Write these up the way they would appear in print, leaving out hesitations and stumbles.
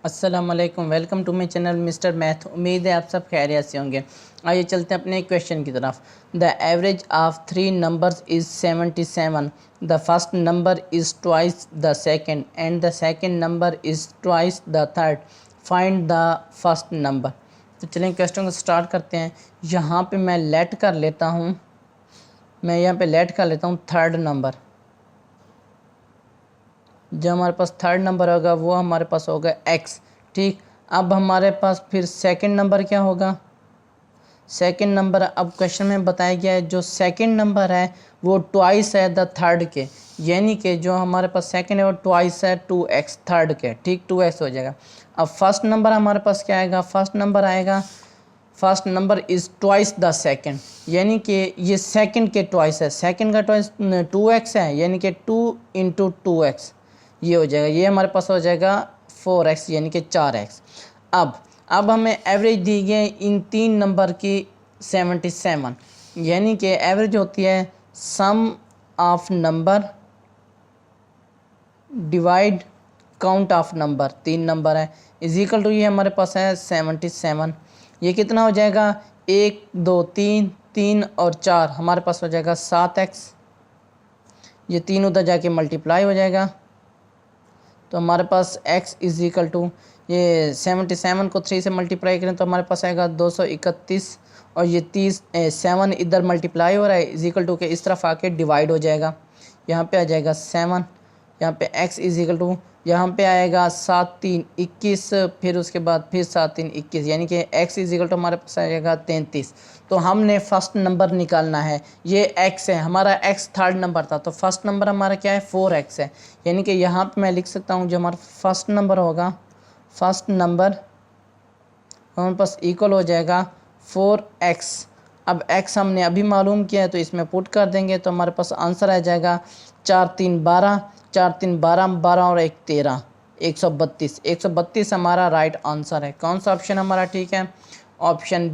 अस्सलामुअलैकुम, welcome to my channel mister math. उम्मीद है आप सब खैरियत से होंगे। आइए चलते हैं अपने क्वेश्चन की तरफ। The average of 3 numbers is 77। The first number is twice the second and the second number is twice the third. Find the first number. तो चलें क्वेश्चन को स्टार्ट करते हैं। यहाँ पे मैं लेट कर लेता हूँ थर्ड नंबर। जो हमारे पास थर्ड नंबर होगा वो हमारे पास होगा x। ठीक, अब हमारे पास फिर सेकंड नंबर क्या होगा। सेकंड नंबर अब क्वेश्चन में बताया गया है जो सेकंड नंबर है वो ट्वाइस है द थर्ड के, यानी कि जो हमारे पास सेकंड है वो ट्वाइस है 2x थर्ड के। ठीक, 2x हो जाएगा। अब फर्स्ट नंबर हमारे पास क्या आएगा, first number is twice the second, यानी कि ये सेकंड के ट्वाइस है। सेकंड का ट्वाइस 2x है, यानी कि 2 × 2x ये हो जाएगा। ये हमारे पास हो जाएगा 4x, यानी कि 4x। अब हमें एवरेज दी गई इन तीन नंबर की 77, यानी कि एवरेज होती है sum of number divide count of number. तीन नंबर है इज इक्वल टू, ये हमारे पास है 77। ये कितना हो जाएगा, 1 2 3 3 और 4 हमारे पास हो जाएगा 7x। ये तीन उधर जाके मल्टीप्लाई हो जाएगा, तो हमारे पास x इज इक्वल टू, ये 77 को 3 से मल्टीप्लाई करें तो हमारे पास आएगा 231, और ये 7 इधर मल्टीप्लाई हो रहा है इज इक्वल टू के इस तरफ आके डिवाइड हो जाएगा। यहाँ पे आ जाएगा 7, यहाँ पे x इज इक्वल टू, यहाँ पे आएगा 7 3 21, फिर उसके बाद फिर 7 3 21, यानी कि x इज इक्वल टू हमारे पास आ जाएगा 33। तो हमने फर्स्ट नंबर निकालना है, ये x है, हमारा x थर्ड नंबर था, तो फर्स्ट नंबर हमारा क्या है 4x है, यानी कि यहाँ पे मैं लिख सकता हूँ जो हमारा फर्स्ट नंबर होगा, फर्स्ट नंबर हमारे पास इक्वल हो जाएगा 4x। अब x हमने अभी मालूम किया है तो इसमें पुट कर देंगे तो हमारे पास आंसर आ जाएगा 4 3 12, 4 3 12, 12 और 1 13, 132 हमारा राइट आंसर है। कौन सा ऑप्शन हमारा ठीक है, ऑप्शन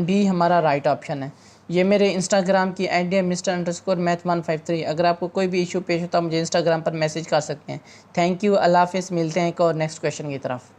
बी हमारा राइट ऑप्शन है। ये मेरे इंस्टाग्राम की आईडी है Mr_Math153। अगर आपको कोई भी इशू पेश होता है मुझे इंस्टाग्राम पर मैसेज कर सकते हैं। थैंक यू, अल्लाह हाफिज़। मिलते हैं एक और नेक्स्ट क्वेश्चन की तरफ।